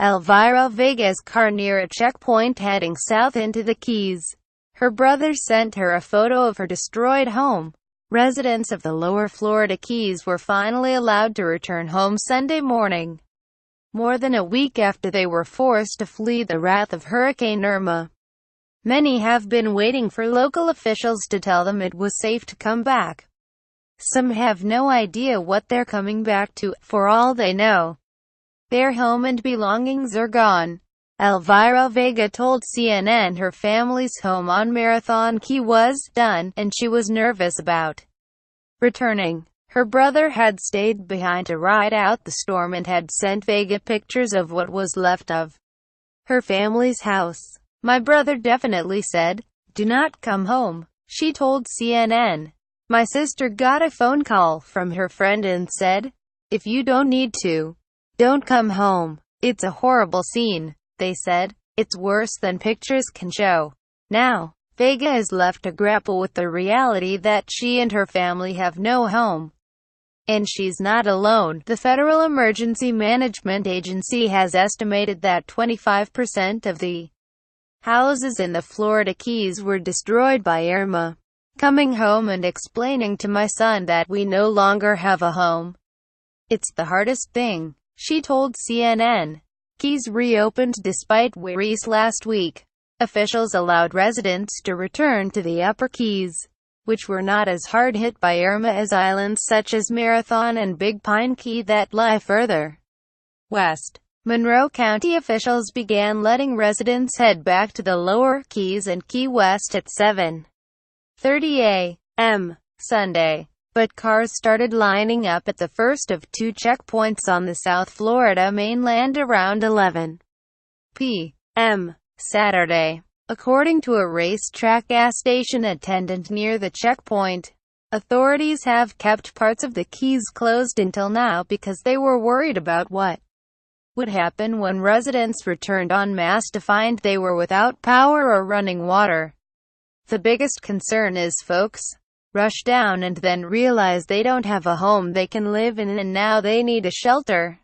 Elvira Vega's car near a checkpoint heading south into the Keys. Her brother sent her a photo of her destroyed home. Residents of the lower Florida Keys were finally allowed to return home Sunday morning, more than a week after they were forced to flee the wrath of Hurricane Irma. Many have been waiting for local officials to tell them it was safe to come back. Some have no idea what they're coming back to. For all they know, their home and belongings are gone. Elvira Vega told CNN her family's home on Marathon Key was done, and she was nervous about returning. Her brother had stayed behind to ride out the storm and had sent Vega pictures of what was left of her family's house. "My brother definitely said, 'Do not come home,'" she told CNN. "My sister got a phone call from her friend and said, 'If you don't need to, don't come home.' It's a horrible scene," they said. "It's worse than pictures can show." Now, Vega is left to grapple with the reality that she and her family have no home. And she's not alone. The Federal Emergency Management Agency has estimated that 25% of the houses in the Florida Keys were destroyed by Irma. "Coming home and explaining to my son that we no longer have a home. It's the hardest thing," she told CNN. Keys reopened despite worries last week. Officials allowed residents to return to the Upper Keys, which were not as hard hit by Irma as islands such as Marathon and Big Pine Key that lie further west. Monroe County officials began letting residents head back to the Lower Keys and Key West at 7:30 a.m. Sunday. But cars started lining up at the first of two checkpoints on the South Florida mainland around 11 p.m. Saturday. According to a racetrack gas station attendant near the checkpoint, authorities have kept parts of the Keys closed until now because they were worried about what would happen when residents returned en masse to find they were without power or running water. "The biggest concern is folks rush down and then realize they don't have a home they can live in and now they need a shelter,"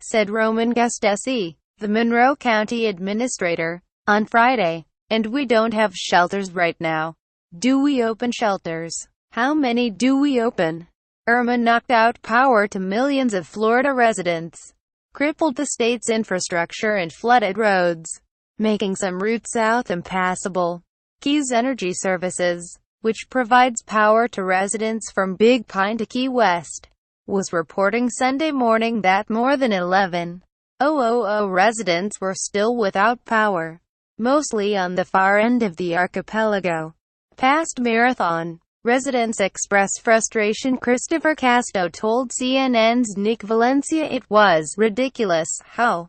said Roman Gustesi, the Monroe County administrator, on Friday. "And we don't have shelters right now. Do we open shelters? How many do we open?" Irma knocked out power to millions of Florida residents, crippled the state's infrastructure and flooded roads, making some routes south impassable. Keys Energy Services, which provides power to residents from Big Pine to Key West, was reporting Sunday morning that more than 11,000 residents were still without power, mostly on the far end of the archipelago. Past Marathon, residents express frustration. Christopher Casto told CNN's Nick Valencia it was ridiculous how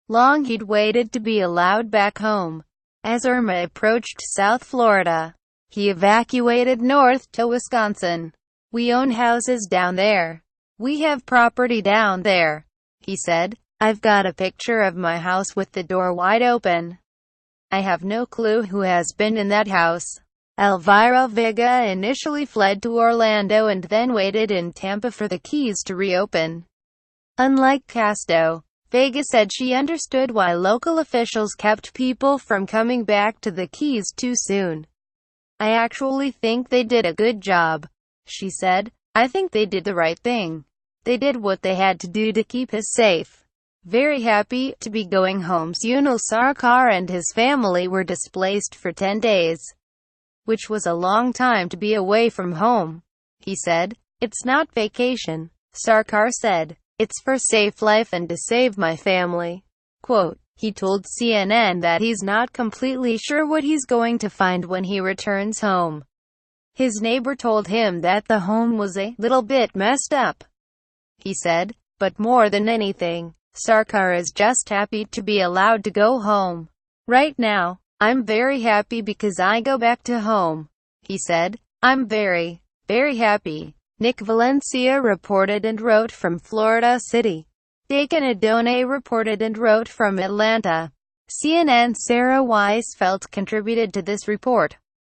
long he'd waited to be allowed back home. As Irma approached South Florida, he evacuated north to Wisconsin. "We own houses down there. We have property down there," he said. "I've got a picture of my house with the door wide open. I have no clue who has been in that house." Elvira Vega initially fled to Orlando and then waited in Tampa for the Keys to reopen. Unlike Casto, Vega said she understood why local officials kept people from coming back to the Keys too soon. "I actually think they did a good job," she said. "I think they did the right thing. They did what they had to do to keep us safe. Very happy to be going home." Sunil Sarkar and his family were displaced for 10 days, which was a long time to be away from home, he said. "It's not vacation," Sarkar said. "It's for safe life and to save my family." Quote, he told CNN that he's not completely sure what he's going to find when he returns home. His neighbor told him that the home was a little bit messed up, he said. But more than anything, Sarkar is just happy to be allowed to go home. "Right now, I'm very happy because I go back to home," he said. "I'm very, very happy." Nick Valencia reported and wrote from Florida City. Dakin Adone reported and wrote from Atlanta. CNN's Sarah Weisfeld contributed to this report.